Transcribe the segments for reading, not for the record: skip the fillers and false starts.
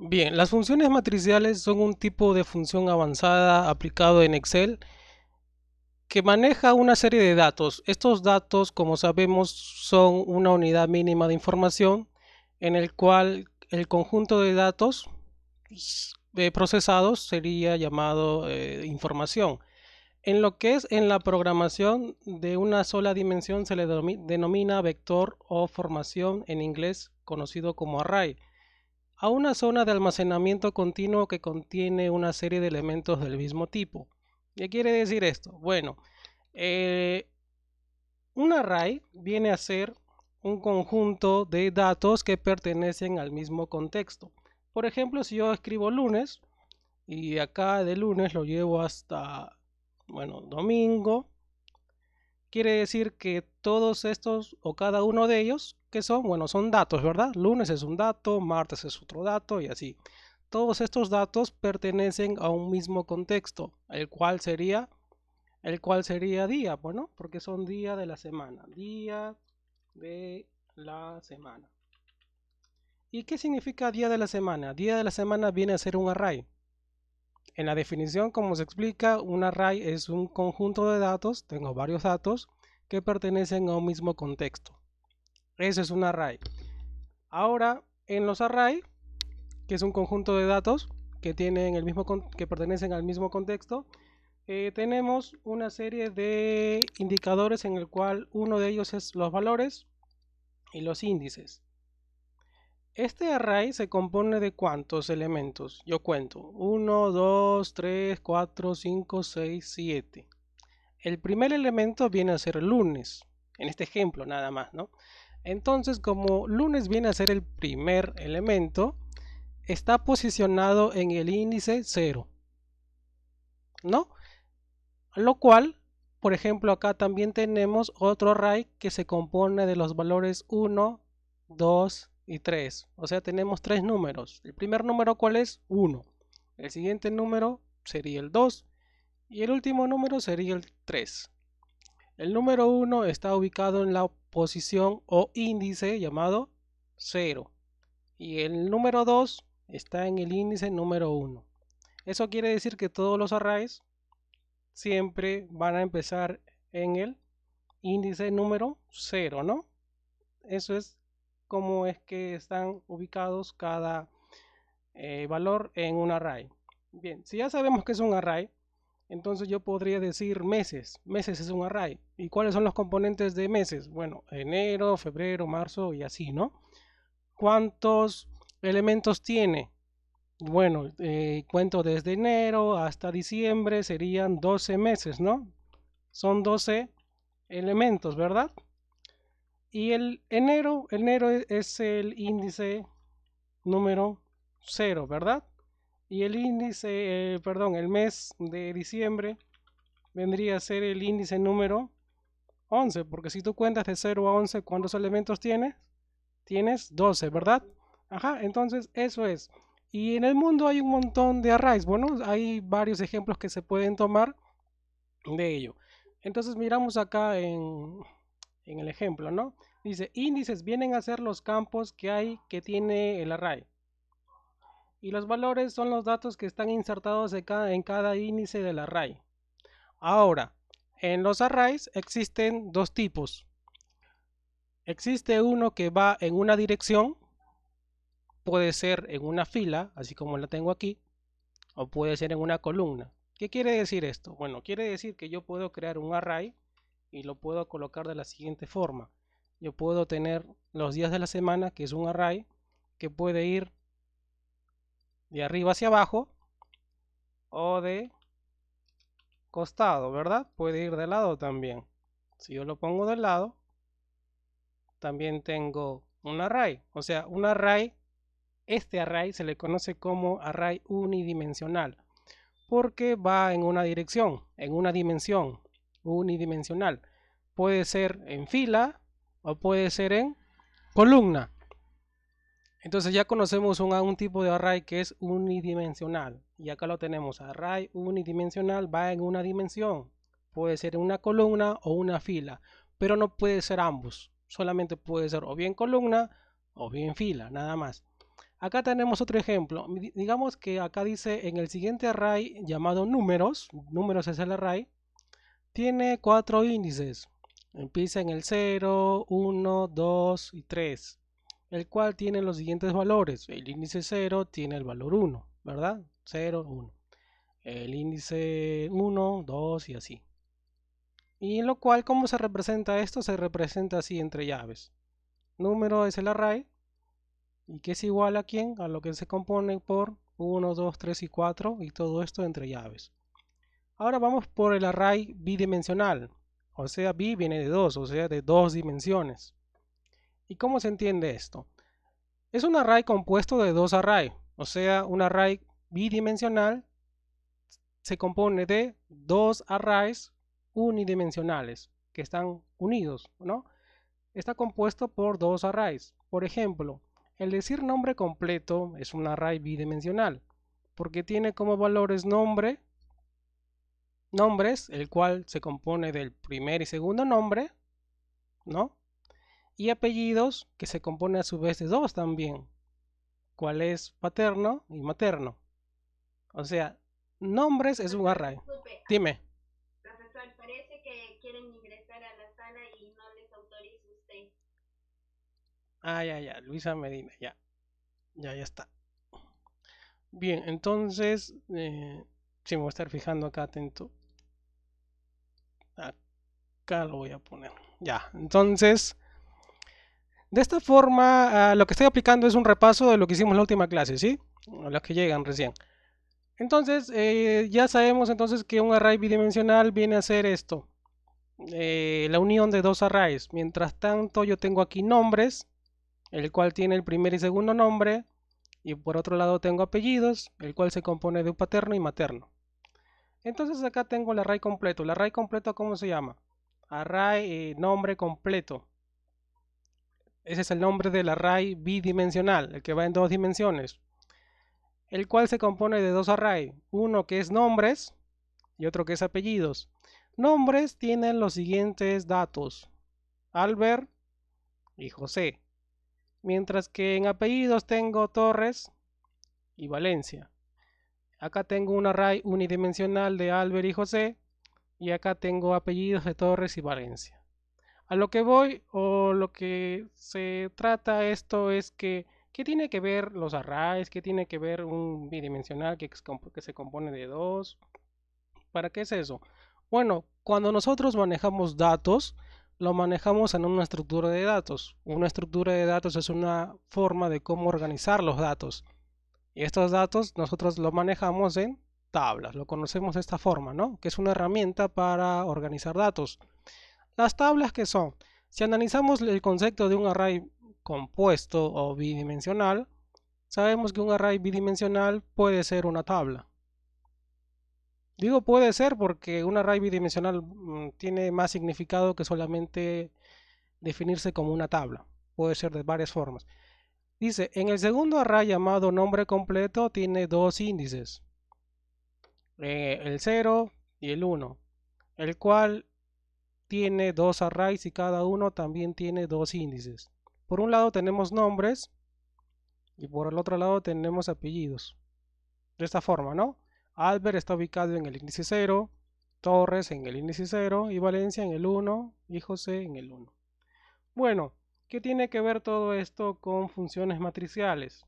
Bien, las funciones matriciales son un tipo de función avanzada aplicado en Excel que maneja una serie de datos. Estos datos, como sabemos, son una unidad mínima de información en el cual el conjunto de datos procesados sería llamado información. En lo que es en la programación de una sola dimensión se le denomina vector o formación en inglés conocido como array a una zona de almacenamiento continuo que contiene una serie de elementos del mismo tipo. ¿Qué quiere decir esto? Bueno, eh, un array viene a ser un conjunto de datos que pertenecen al mismo contexto. Por ejemplo, si yo escribo lunes y acá de lunes lo llevo hasta, bueno, domingo, quiere decir que todos estos o cada uno de ellos, que son, bueno, son datos, ¿verdad? Lunes es un dato, martes es otro dato y así. Todos estos datos pertenecen a un mismo contexto, el cual sería día, bueno, porque son día de la semana, día de la semana. ¿Y qué significa día de la semana? Día de la semana viene a ser un array. En la definición, como se explica, un array es un conjunto de datos, tengo varios datos, que pertenecen a un mismo contexto. Eso es un array. Ahora, en los array, que es un conjunto de datos que, que pertenecen al mismo contexto, tenemos una serie de indicadores en el cual uno de ellos es los valores y los índices. Este array se compone de ¿cuántos elementos? Yo cuento. 1, 2, 3, 4, 5, 6, 7. El primer elemento viene a ser lunes. En este ejemplo nada más, ¿no? Entonces, como lunes viene a ser el primer elemento, está posicionado en el índice 0, ¿no? Lo cual, por ejemplo, acá también tenemos otro array que se compone de los valores 1, 2 y 3. O sea, tenemos tres números. El primer número, ¿cuál es? 1. El siguiente número sería el 2 y el último número sería el 3. El número 1 está ubicado en la posición o índice llamado 0 y el número 2 está en el índice número 1. Eso quiere decir que todos los arrays siempre van a empezar en el índice número 0, ¿no? Eso es como es que están ubicados cada valor en un array. Bien, si ya sabemos que es un array, entonces yo podría decir meses. Meses es un array. ¿Y cuáles son los componentes de meses? Bueno, enero, febrero, marzo y así, ¿no? ¿Cuántos elementos tiene? Bueno, cuento desde enero hasta diciembre, serían 12 meses, ¿no? Son 12 elementos, ¿verdad? Y el enero es el índice número 0, ¿verdad? Y el índice, perdón, el mes de diciembre vendría a ser el índice número 11, porque si tú cuentas de 0 a 11, ¿cuántos elementos tienes? Tienes 12, ¿verdad? Ajá, entonces eso es. Y en el mundo hay un montón de arrays. Bueno, hay varios ejemplos que se pueden tomar de ello. Entonces miramos acá en el ejemplo, ¿no? Dice, índices vienen a ser los campos que hay que tiene el array. Y los valores son los datos que están insertados en cada índice del array. Ahora, en los arrays existen dos tipos. Existe uno que va en una dirección, puede ser en una fila, así como la tengo aquí, o puede ser en una columna. ¿Qué quiere decir esto? Bueno, quiere decir que yo puedo crear un array y lo puedo colocar de la siguiente forma. Yo puedo tener los días de la semana, que es un array, que puede ir de arriba hacia abajo o de costado, ¿verdad? Puede ir de lado también. Si yo lo pongo de lado, también tengo un array. O sea, un array, este array se le conoce como array unidimensional, porque va en una dirección, en una dimensión unidimensional. Puede ser en fila o puede ser en columna. Entonces ya conocemos un tipo de array que es unidimensional. Y acá lo tenemos. Array unidimensional va en una dimensión. Puede ser en una columna o una fila. Pero no puede ser ambos. Solamente puede ser o bien columna o bien fila, nada más. Acá tenemos otro ejemplo. Digamos que acá dice en el siguiente array llamado números, números es el array, tiene 4 índices. Empieza en el 0, 1, 2 y 3, el cual tiene los siguientes valores. El índice 0 tiene el valor 1, ¿verdad? 0, 1. El índice 1, 2 y así. Y en lo cual, ¿cómo se representa esto? Se representa así entre llaves. Número es el array, y que es igual a quién, a lo que se compone por 1, 2, 3 y 4, y todo esto entre llaves. Ahora vamos por el array bidimensional, o sea, bi viene de 2, o sea, de 2 dimensiones. ¿Y cómo se entiende esto? Es un array compuesto de 2 arrays, o sea, un array bidimensional se compone de 2 arrays unidimensionales que están unidos, ¿no? Está compuesto por 2 arrays. Por ejemplo, el decir nombre completo es un array bidimensional porque tiene como valores nombres, el cual se compone del primer y segundo nombre, ¿no? Y apellidos, que se compone a su vez de 2 también, cuál es paterno y materno. O sea, nombres es un array. Dime. Profesor, parece que quieren ingresar a la sala y no les autoriza usted. Ya, Luisa Medina, ya está. Bien, entonces, sí, me voy a estar fijando acá atento. Acá lo voy a poner. Ya, entonces, de esta forma, lo que estoy aplicando es un repaso de lo que hicimos en la última clase, ¿sí? A los que llegan recién. Entonces, ya sabemos entonces que un array bidimensional viene a ser esto. La unión de 2 arrays. Mientras tanto, yo tengo aquí nombres, el cual tiene el primer y segundo nombre. Y por otro lado tengo apellidos, el cual se compone de un paterno y materno. Entonces acá tengo el array completo. ¿El array completo cómo se llama? Array nombre completo. Ese es el nombre del array bidimensional, el que va en 2 dimensiones, el cual se compone de 2 arrays, uno que es nombres y otro que es apellidos. Nombres tienen los siguientes datos: Albert y José, mientras que en apellidos tengo Torres y Valencia. Acá tengo un array unidimensional de Albert y José, y acá tengo apellidos de Torres y Valencia. A lo que voy, o lo que se trata esto es que, ¿qué tiene que ver los arrays? ¿Qué tiene que ver un bidimensional que se compone de 2? ¿Para qué es eso? Bueno, cuando nosotros manejamos datos, lo manejamos en una estructura de datos. Una estructura de datos es una forma de cómo organizar los datos. Y estos datos nosotros los manejamos en tablas. Lo conocemos de esta forma, ¿no? Que es una herramienta para organizar datos. Las tablas, ¿qué son? Si analizamos el concepto de un array compuesto o bidimensional, sabemos que un array bidimensional puede ser una tabla. Digo puede ser porque un array bidimensional tiene más significado que solamente definirse como una tabla. Puede ser de varias formas. Dice, en el segundo array llamado nombre completo tiene 2 índices, el 0 y el 1, el cual tiene 2 arrays y cada uno también tiene 2 índices. Por un lado tenemos nombres y por el otro lado tenemos apellidos. De esta forma, ¿no? Albert está ubicado en el índice 0, Torres en el índice 0 y Valencia en el 1 y José en el 1. Bueno, ¿qué tiene que ver todo esto con funciones matriciales?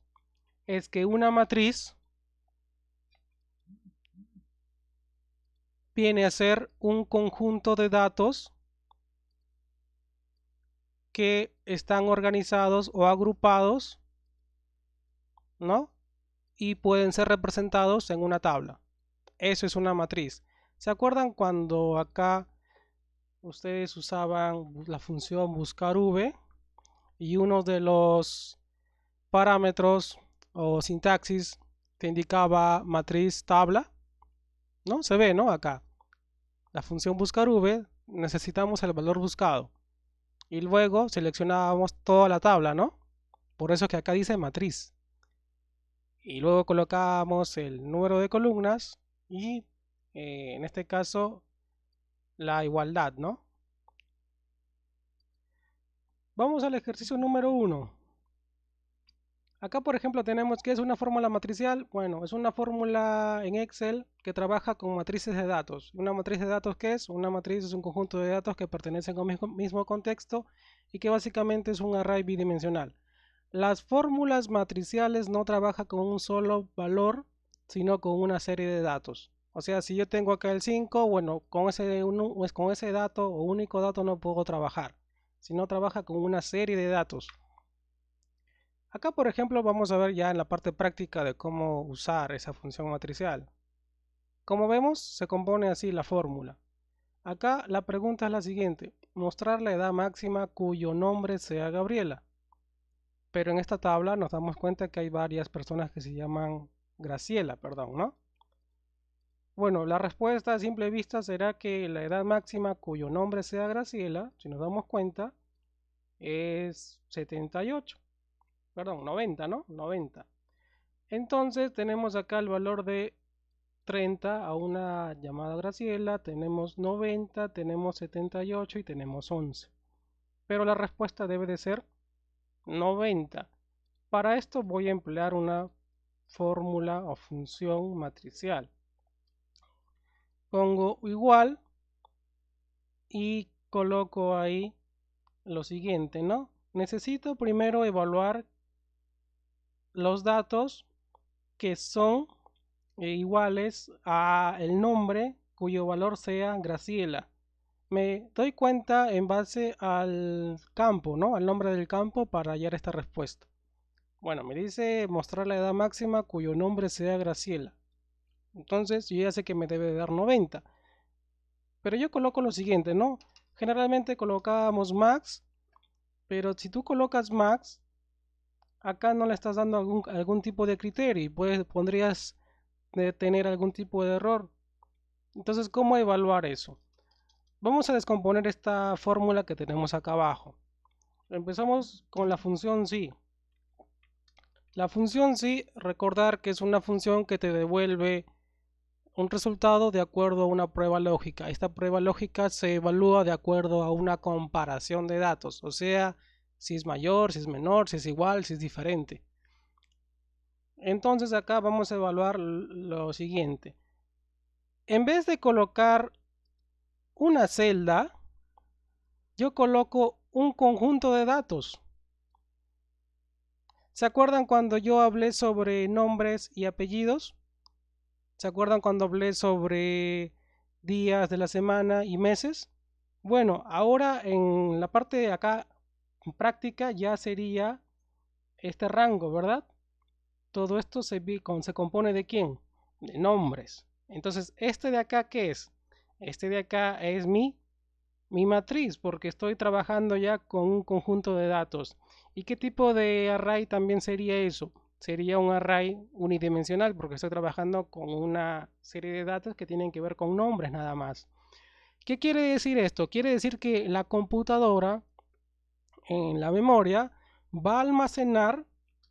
Es que una matriz viene a ser un conjunto de datos que están organizados o agrupados, ¿no? Y pueden ser representados en una tabla. Eso es una matriz. ¿Se acuerdan cuando acá ustedes usaban la función buscar v y uno de los parámetros o sintaxis te indicaba matriz tabla? ¿No? Se ve, ¿no? Acá. La función buscar v necesitamos el valor buscado y luego seleccionábamos toda la tabla, ¿no? Por eso que acá dice matriz. Y luego colocábamos el número de columnas y en este caso la igualdad, ¿no? Vamos al ejercicio número 1. Acá, por ejemplo, tenemos que es una fórmula matricial. Bueno, es una fórmula en Excel que trabaja con matrices de datos. ¿Una matriz de datos qué es? Una matriz es un conjunto de datos que pertenecen a un mismo contexto y que básicamente es un array bidimensional. Las fórmulas matriciales no trabajan con un solo valor, sino con una serie de datos. O sea, si yo tengo acá el 5, bueno, con ese dato o único dato no puedo trabajar, sino trabaja con una serie de datos. Acá, por ejemplo, vamos a ver ya en la parte práctica de cómo usar esa función matricial. Como vemos, se compone así la fórmula. Acá la pregunta es la siguiente: mostrar la edad máxima cuyo nombre sea Gabriela. Pero en esta tabla nos damos cuenta que hay varias personas que se llaman Graciela, perdón, ¿no? Bueno, la respuesta a simple vista será que la edad máxima cuyo nombre sea Graciela, si nos damos cuenta, es 78. Perdón, 90, ¿no? 90. Entonces tenemos acá el valor de 30 a una llamada Graciela, tenemos 90, tenemos 78 y tenemos 11. Pero la respuesta debe de ser 90. Para esto voy a emplear una fórmula o función matricial. Pongo igual y coloco ahí lo siguiente, ¿no? Necesito primero evaluar los datos que son iguales a el nombre cuyo valor sea Graciela. Me doy cuenta en base al campo, ¿no? Al nombre del campo para hallar esta respuesta. Bueno, me dice mostrar la edad máxima cuyo nombre sea Graciela. Entonces yo ya sé que me debe dar 90. Pero yo coloco lo siguiente, ¿no? Generalmente colocábamos max, pero si tú colocas max, acá no le estás dando algún tipo de criterio y podrías tener algún tipo de error. Entonces, ¿cómo evaluar eso? Vamos a descomponer esta fórmula que tenemos acá abajo. Empezamos con la función sí. La función sí, recordar que es una función que te devuelve un resultado de acuerdo a una prueba lógica. Esta prueba lógica se evalúa de acuerdo a una comparación de datos, o sea, si es mayor, si es menor, si es igual, si es diferente. Entonces acá vamos a evaluar lo siguiente. En vez de colocar una celda, yo coloco un conjunto de datos. ¿Se acuerdan cuando yo hablé sobre nombres y apellidos? ¿Se acuerdan cuando hablé sobre días de la semana y meses? Bueno, ahora en la parte de acá práctica ya sería este rango, ¿verdad? Todo esto se compone de ¿quién? De nombres. Entonces, ¿este de acá qué es? Este de acá es mi matriz, porque estoy trabajando ya con un conjunto de datos. ¿Y qué tipo de array también sería eso? Sería un array unidimensional, porque estoy trabajando con una serie de datos que tienen que ver con nombres nada más. ¿Qué quiere decir esto? Quiere decir que la computadora en la memoria va a almacenar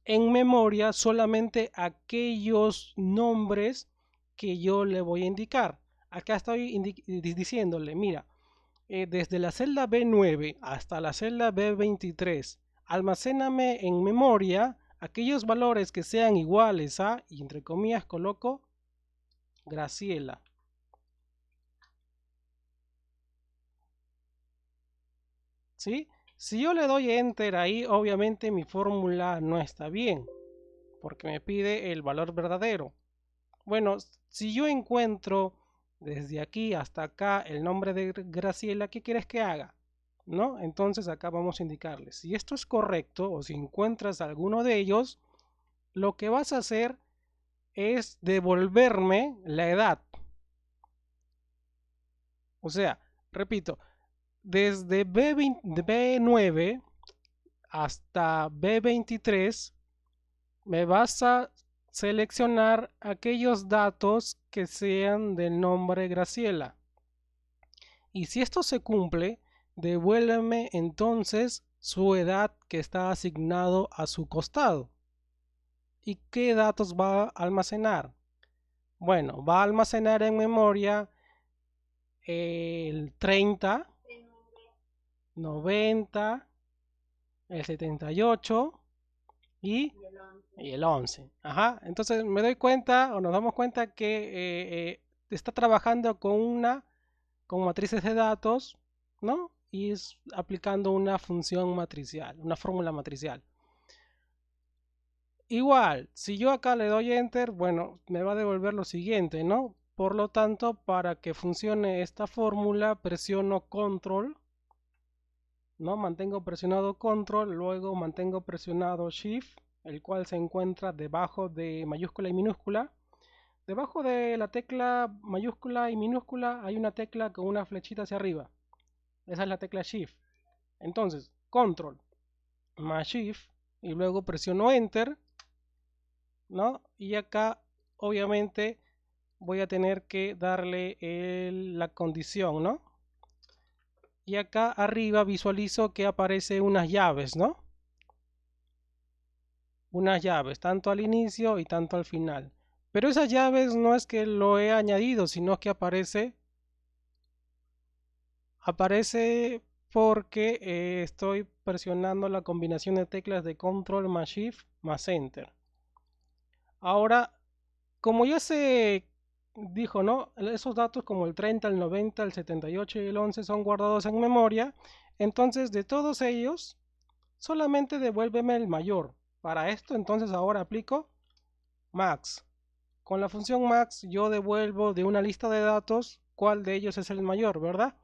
en memoria solamente aquellos nombres que yo le voy a indicar. Acá estoy diciéndole, mira, desde la celda B9 hasta la celda B23, almacéname en memoria aquellos valores que sean iguales a, y entre comillas coloco, Graciela. ¿Sí? Si yo le doy enter ahí, obviamente mi fórmula no está bien, porque me pide el valor verdadero. Bueno, si yo encuentro desde aquí hasta acá el nombre de Graciela, ¿qué quieres que haga? ¿No? Entonces acá vamos a indicarle, si esto es correcto o si encuentras alguno de ellos, lo que vas a hacer es devolverme la edad. O sea, repito, desde B9 hasta B23 me vas a seleccionar aquellos datos que sean del nombre Graciela. Y si esto se cumple, devuélveme entonces su edad que está asignado a su costado. ¿Y qué datos va a almacenar? Bueno, va a almacenar en memoria el 30, 90, el 78 y Y el 11. el 11. Ajá. Entonces me doy cuenta o nos damos cuenta que está trabajando con matrices de datos, ¿no? Y es aplicando una función matricial, una fórmula matricial. Igual, si yo acá le doy enter, bueno, me va a devolver lo siguiente, ¿no? Por lo tanto, para que funcione esta fórmula, presiono control, ¿no? Mantengo presionado control, luego mantengo presionado shift, el cual se encuentra debajo de mayúscula y minúscula. Debajo de la tecla mayúscula y minúscula hay una tecla con una flechita hacia arriba. Esa es la tecla shift. Entonces, control más shift y luego presiono enter, ¿no? Y acá obviamente voy a tener que darle la condición, ¿no? Y acá arriba visualizo que aparece unas llaves, ¿no? Unas llaves, tanto al inicio y tanto al final. Pero esas llaves no es que lo he añadido, sino que aparece porque estoy presionando la combinación de teclas de control más shift más enter. Ahora, como ya se dijo, ¿no? Esos datos como el 30, el 90, el 78 y el 11 son guardados en memoria. Entonces, de todos ellos, solamente devuélveme el mayor. Para esto, entonces ahora aplico max. Con la función max yo devuelvo de una lista de datos cuál de ellos es el mayor, ¿verdad?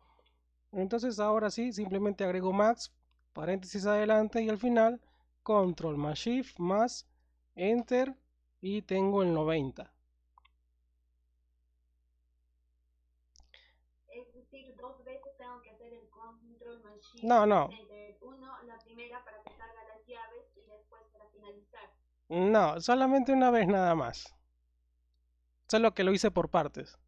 Entonces ahora sí, simplemente agrego max, paréntesis adelante y al final, control más shift más enter y tengo el 90. Es decir, dos veces tengo que hacer el control más shift No, no, más enter. Uno, la primera para que salga las llaves y después para finalizar. no, solamente una vez nada más. Solo que lo hice por partes.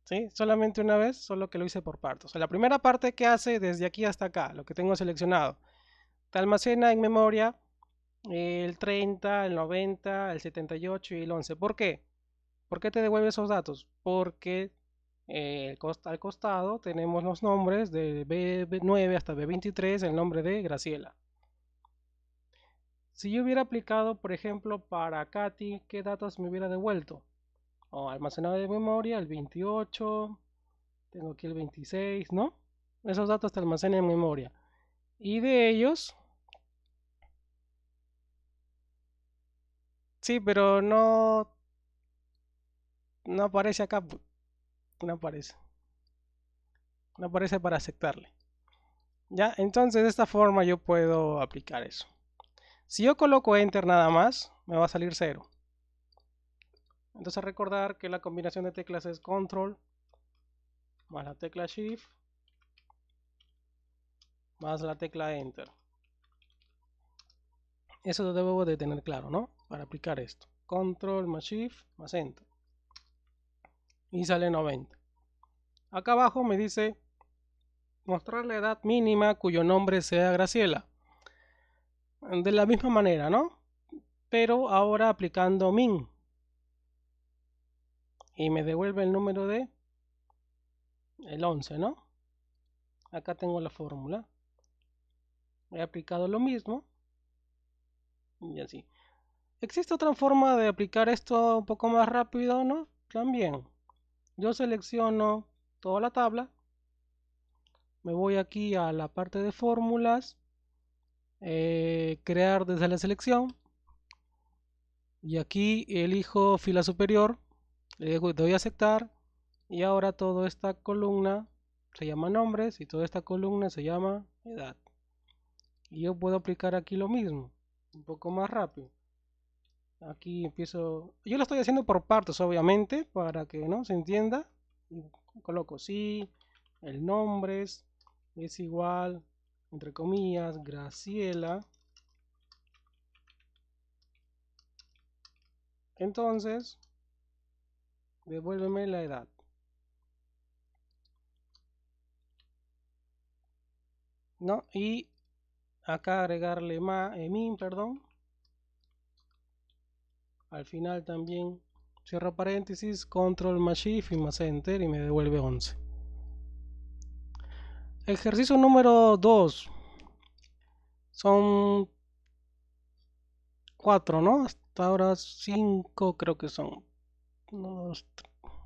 ¿Sí? Solamente una vez, solo que lo hice por partes. O sea, la primera parte que hace desde aquí hasta acá, lo que tengo seleccionado, te almacena en memoria el 30, el 90, el 78 y el 11. ¿Por qué? ¿Por qué te devuelve esos datos? Porque al costado tenemos los nombres de B9 hasta B23, el nombre de Graciela. Si yo hubiera aplicado, por ejemplo, para Katy, ¿qué datos me hubiera devuelto? O almacenado de memoria, el 28, tengo aquí el 26, ¿no? Esos datos te almacenan en memoria. Y de ellos, sí, pero no aparece acá, no aparece. No aparece para aceptarle. Ya, entonces de esta forma yo puedo aplicar eso. Si yo coloco enter nada más, me va a salir 0. Entonces recordar que la combinación de teclas es control más la tecla shift más la tecla enter. Eso lo debo de tener claro, ¿no? Para aplicar esto. Control más shift más enter. Y sale 90. Acá abajo me dice mostrar la edad mínima cuyo nombre sea Graciela. De la misma manera, ¿no? Pero ahora aplicando min. Y me devuelve el número de el 11, ¿no? Acá tengo la fórmula. He aplicado lo mismo. Y así. ¿Existe otra forma de aplicar esto un poco más rápido, no? También. Yo selecciono toda la tabla. Me voy aquí a la parte de fórmulas. Crear desde la selección. Y aquí elijo fila superior. Le doy a aceptar. Y ahora toda esta columna se llama nombres y toda esta columna se llama edad. Y yo puedo aplicar aquí lo mismo, un poco más rápido. Aquí empiezo, yo lo estoy haciendo por partes obviamente, para que no se entienda. Y coloco sí, el nombre es igual, entre comillas, Graciela. Entonces, devuélveme la edad. ¿No? Y acá agregarle min, perdón. Al final también cierro paréntesis, control más shift y más enter y me devuelve 11. Ejercicio número 2. Son 4, ¿no? Hasta ahora 5 creo que son.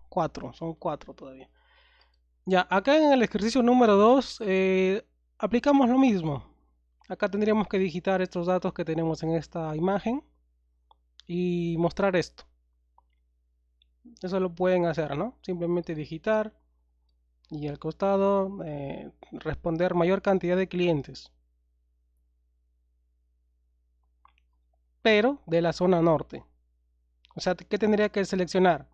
4, son 4 todavía. Ya, acá en el ejercicio número 2 aplicamos lo mismo. Acá tendríamos que digitar estos datos que tenemos en esta imagen y mostrar esto. Eso lo pueden hacer, ¿no? Simplemente digitar y al costado responder mayor cantidad de clientes, pero de la zona norte. O sea, ¿qué tendría que seleccionar?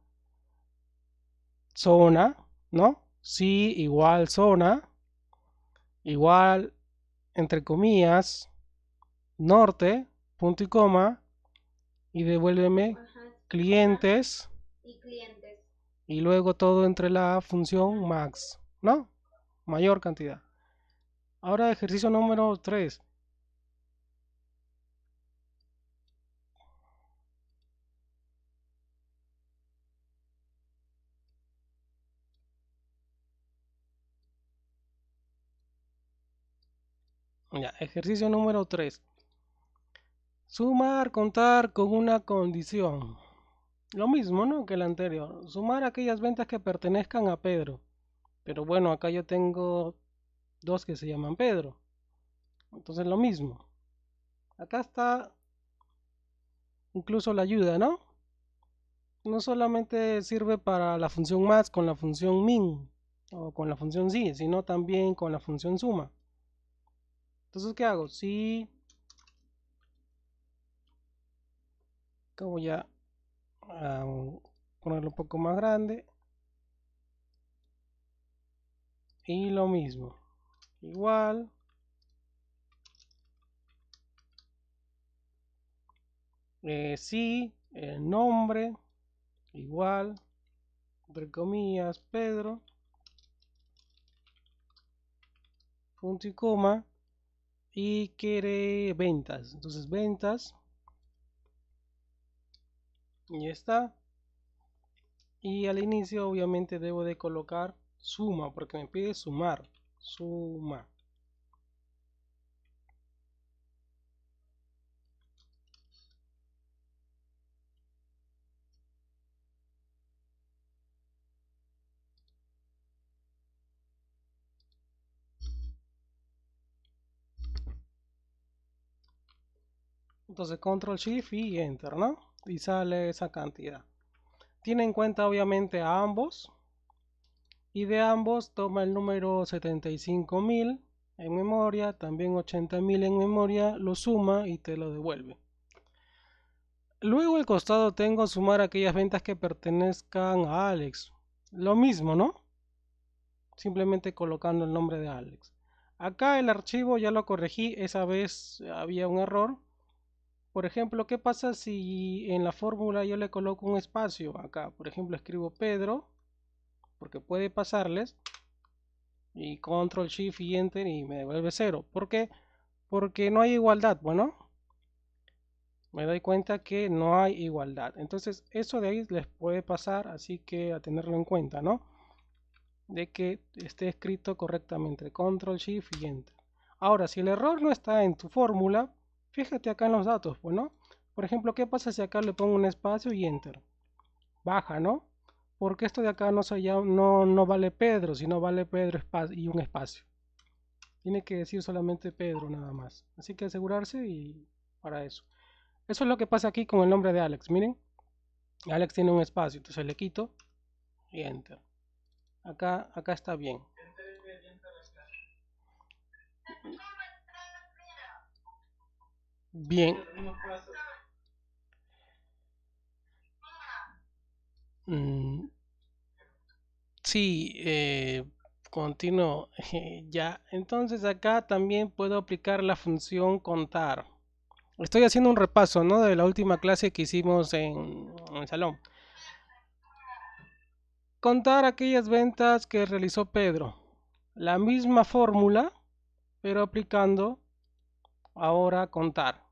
Zona, ¿no? Sí, igual zona, igual, entre comillas, norte, punto y coma, y devuélveme clientes, y clientes. y luego todo entre la función max, ¿no? Mayor cantidad. Ahora ejercicio número 3. Ya, ejercicio número 3. Sumar, contar con una condición. Lo mismo, ¿no? que el anterior. Sumar aquellas ventas que pertenezcan a Pedro. Pero bueno, acá yo tengo dos que se llaman Pedro. Entonces lo mismo. Acá está incluso la ayuda, ¿no? No solamente sirve para la función más con la función min o con la función sí, sino también con la función suma. Entonces, ¿qué hago? Si voy a ponerlo un poco más grande y lo mismo. Igual sí, el nombre igual, entre comillas, Pedro, punto y coma, y quiere ventas. Entonces ventas, y está. Y al inicio obviamente debo de colocar suma, porque me pide sumar, suma. Entonces control shift y enter, ¿no? Y sale esa cantidad. Tiene en cuenta obviamente a ambos. Y de ambos toma el número 75.000 en memoria, también 80.000 en memoria, lo suma y te lo devuelve. Luego al costado tengo sumar aquellas ventas que pertenezcan a Alex. Lo mismo, ¿no? Simplemente colocando el nombre de Alex. Acá el archivo ya lo corregí, esa vez había un error. Por ejemplo, ¿qué pasa si en la fórmula yo le coloco un espacio acá? Por ejemplo, escribo Pedro, porque puede pasarles, y control shift y enter y me devuelve 0. ¿Por qué? Porque no hay igualdad. Bueno, me doy cuenta que no hay igualdad. Entonces, eso de ahí les puede pasar, así que a tenerlo en cuenta, ¿no? De que esté escrito correctamente. Control shift y enter. Ahora, si el error no está en tu fórmula, fíjate acá en los datos, bueno. Por ejemplo, ¿qué pasa si acá le pongo un espacio y enter? Baja, ¿no? Porque esto de acá no vale Pedro, sino vale Pedro y un espacio. Tiene que decir solamente Pedro nada más. Así que asegurarse y para eso. Eso es lo que pasa aquí con el nombre de Alex. Miren, Alex tiene un espacio, entonces le quito y enter. Acá está bien. Bien. Mm, sí, continuo. Ya, entonces acá también puedo aplicar la función contar. Estoy haciendo un repaso, ¿no? De la última clase que hicimos en el salón. Contar aquellas ventas que realizó Pedro. La misma fórmula, pero aplicando ahora contar.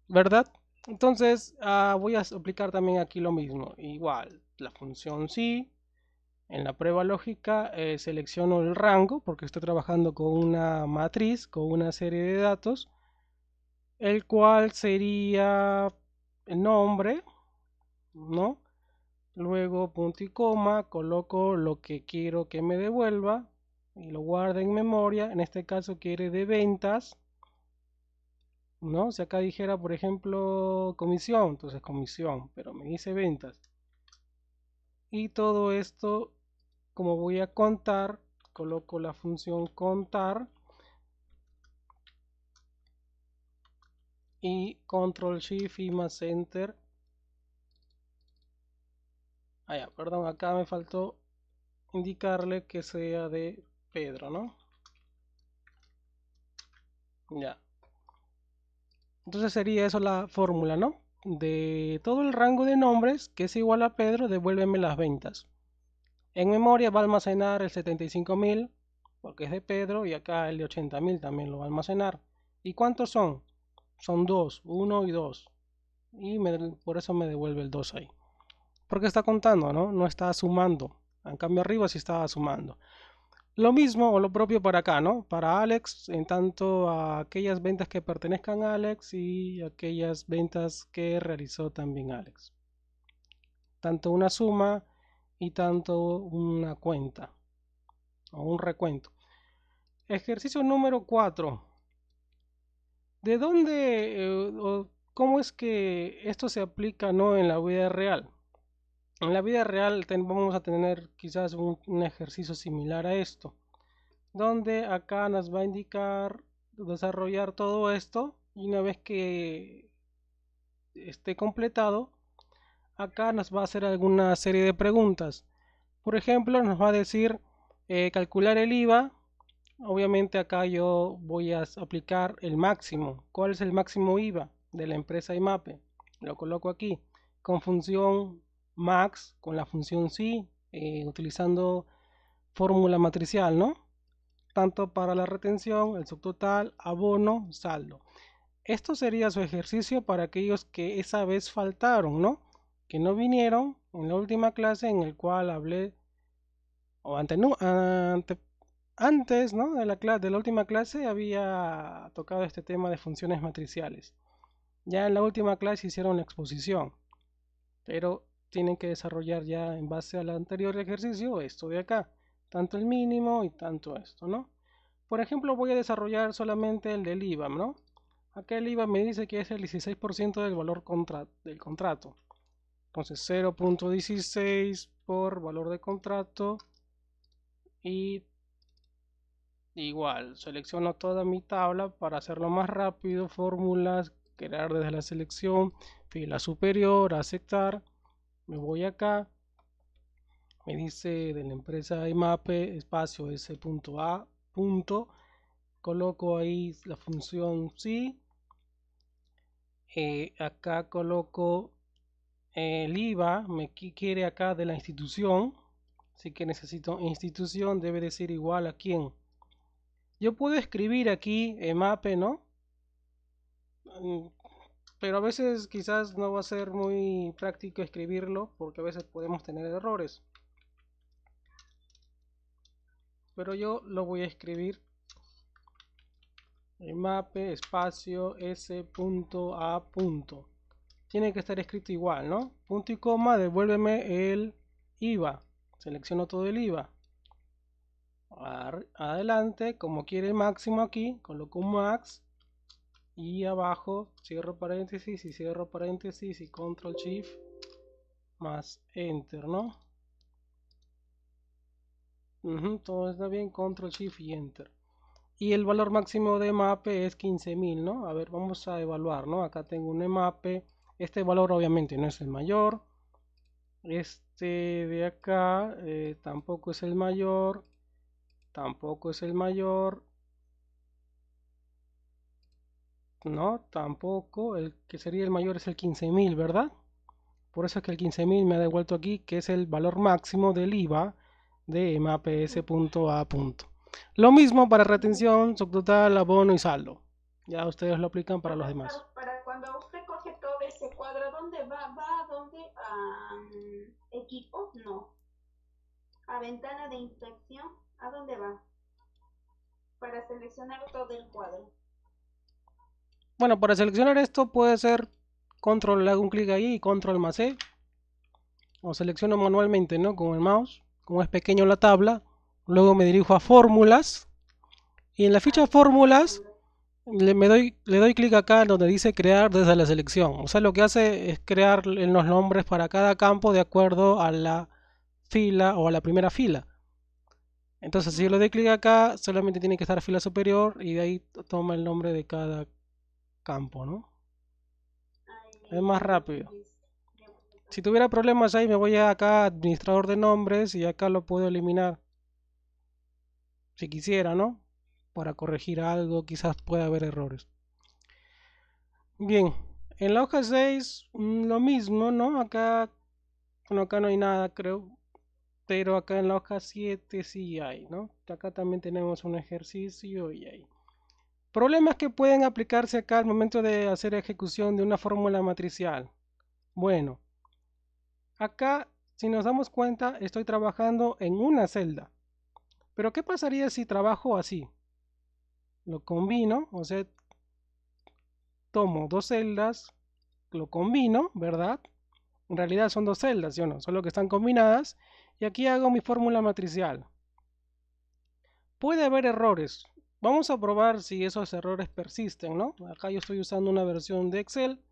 ¿Verdad? Entonces voy a aplicar también aquí lo mismo. Igual, la función sí, En la prueba lógica selecciono el rango porque estoy trabajando con una matriz, con una serie de datos, el cual sería el nombre, ¿no? Luego punto y coma, coloco lo que quiero que me devuelva y lo guardo en memoria. En este caso quiere de ventas, ¿no? Si acá dijera, por ejemplo, comisión, entonces comisión, pero me dice ventas. Y todo esto, como voy a contar, coloco la función contar y control shift y más enter. Perdón, acá me faltó indicarle que sea de Pedro, ¿no? Ya. Entonces sería eso la fórmula, ¿no? De todo el rango de nombres que es igual a Pedro, devuélveme las ventas. En memoria va a almacenar el 75.000 porque es de Pedro y acá el de 80.000 también lo va a almacenar. ¿Y cuántos son? Son 2, 1 y 2. Y por eso me devuelve el 2 ahí. Porque está contando, ¿no? No está sumando. En cambio arriba sí estaba sumando. Lo mismo o lo propio para acá, ¿no? Para Alex, en tanto a aquellas ventas que pertenezcan a Alex y aquellas ventas que realizó también Alex. Tanto una suma y tanto una cuenta o un recuento. Ejercicio número 4. ¿De dónde o cómo es que esto se aplica, ¿no? En la vida real? En la vida real vamos a tener quizás un ejercicio similar a esto, donde acá nos va a indicar desarrollar todo esto y una vez que esté completado, acá nos va a hacer alguna serie de preguntas. Por ejemplo, nos va a decir calcular el IVA. Obviamente acá yo voy a aplicar el máximo. ¿Cuál es el máximo IVA de la empresa IMAPE? Lo coloco aquí con función max, con la función sí, utilizando fórmula matricial, ¿no? Tanto para la retención, el subtotal, abono, saldo. Esto sería su ejercicio para aquellos que esa vez faltaron, ¿no? Que no vinieron en la última clase en el cual hablé, o antes, ¿no? De la última clase había tocado este tema de funciones matriciales. Ya en la última clase hicieron la exposición, pero tienen que desarrollar ya en base al anterior ejercicio esto de acá, tanto el mínimo y tanto esto, ¿no? Por ejemplo, voy a desarrollar solamente el del IVA, ¿no? Acá el IVA me dice que es el 16% del valor del contrato. Entonces 0.16 por valor de contrato y igual, selecciono toda mi tabla para hacerlo más rápido, fórmulas, crear desde la selección, fila superior, aceptar, me voy acá, me dice de la empresa IMAPE, espacio S.A. Coloco ahí la función sí, acá coloco el IVA, me quiere acá de la institución, así que necesito institución, debe decir igual a quién. Yo puedo escribir aquí EMAPE, ¿no? Pero a veces quizás no va a ser muy práctico escribirlo porque a veces podemos tener errores. Pero yo lo voy a escribir EMAPE espacio S.A. Tiene que estar escrito igual, ¿no? Punto y coma, devuélveme el IVA. Selecciono todo el IVA. Adelante, como quiere el máximo aquí, coloco un max. Y abajo cierro paréntesis y cierro paréntesis y control shift más enter, ¿no? Todo está bien, control shift y enter. Y el valor máximo de MAPE es 15.000, ¿no? A ver, vamos a evaluar, ¿no? Acá tengo un MAPE. Este valor obviamente no es el mayor. Este de acá tampoco es el mayor. Tampoco es el mayor. No, tampoco. El que sería el mayor es el 15.000, ¿verdad? Por eso es que el 15.000 me ha devuelto aquí, que es el valor máximo del IVA de maps.a. Lo mismo para retención, subtotal, abono y saldo. Ya ustedes lo aplican para los demás. Para cuando usted coge todo ese cuadro, ¿dónde va? ¿Va a dónde? ¿A equipo? No. a ventana de inspección, ¿a dónde va? Para seleccionar todo el cuadro. Bueno, para seleccionar esto puede ser control, le hago un clic ahí y control más E. O selecciono manualmente, ¿no? Con el mouse. Como es pequeño la tabla. Luego me dirijo a fórmulas. Y en la ficha fórmulas le doy clic acá donde dice crear desde la selección. O sea, lo que hace es crear los nombres para cada campo de acuerdo a la fila o a la primera fila. Entonces, si yo le doy clic acá, solamente tiene que estar fila superior y de ahí toma el nombre de cada campo, ¿no? Es más rápido. Si tuviera problemas ahí, me voy acá a administrador de nombres y acá lo puedo eliminar. Si quisiera, ¿no? Para corregir algo, quizás pueda haber errores. Bien, en la hoja 6 lo mismo, ¿no? Acá, bueno, acá no hay nada, creo. Pero acá en la hoja 7 sí hay, ¿no? Acá también tenemos un ejercicio y hay problemas que pueden aplicarse acá al momento de hacer ejecución de una fórmula matricial. Bueno, acá, si nos damos cuenta, estoy trabajando en una celda. Pero ¿qué pasaría si trabajo así? Lo combino, o sea, tomo dos celdas, lo combino, ¿verdad? En realidad son dos celdas, ¿sí o no? Solo que están combinadas. Y aquí hago mi fórmula matricial. Puede haber errores. Vamos a probar si esos errores persisten, ¿no? Acá yo estoy usando una versión de Excel.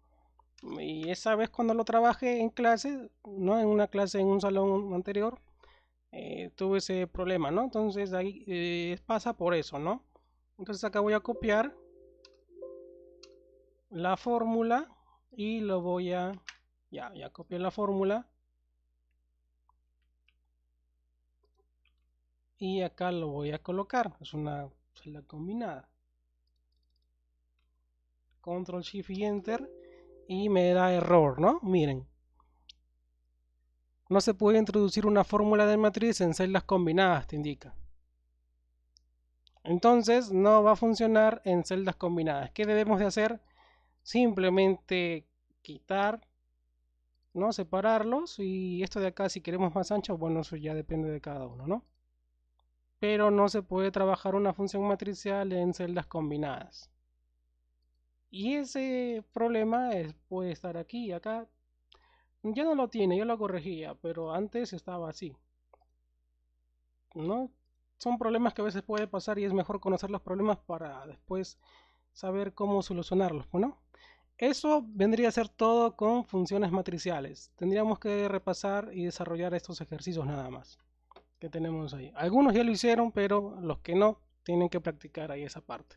Y esa vez cuando lo trabajé en clase, ¿no? En una clase en un salón anterior, tuve ese problema, ¿no? Entonces ahí pasa por eso, ¿no? Entonces acá voy a copiar la fórmula y lo voy a... Ya copié la fórmula. Y acá lo voy a colocar. Es una celda combinada. Control Shift y Enter. Y me da error, ¿no? Miren. No se puede introducir una fórmula de matriz en celdas combinadas, te indica. Entonces no va a funcionar en celdas combinadas. ¿Qué debemos de hacer? Simplemente quitar, ¿no? Separarlos. Y esto de acá, si queremos más ancho, bueno, eso ya depende de cada uno, ¿no? Pero no se puede trabajar una función matricial en celdas combinadas. Y ese problema puede estar aquí, acá. Ya no lo tiene, yo lo corregía, pero antes estaba así, ¿no? Son problemas que a veces puede pasar y es mejor conocer los problemas para después saber cómo solucionarlos, ¿no? Eso vendría a ser todo con funciones matriciales. Tendríamos que repasar y desarrollar estos ejercicios nada más que tenemos ahí. Algunos ya lo hicieron, pero los que no tienen que practicar ahí esa parte.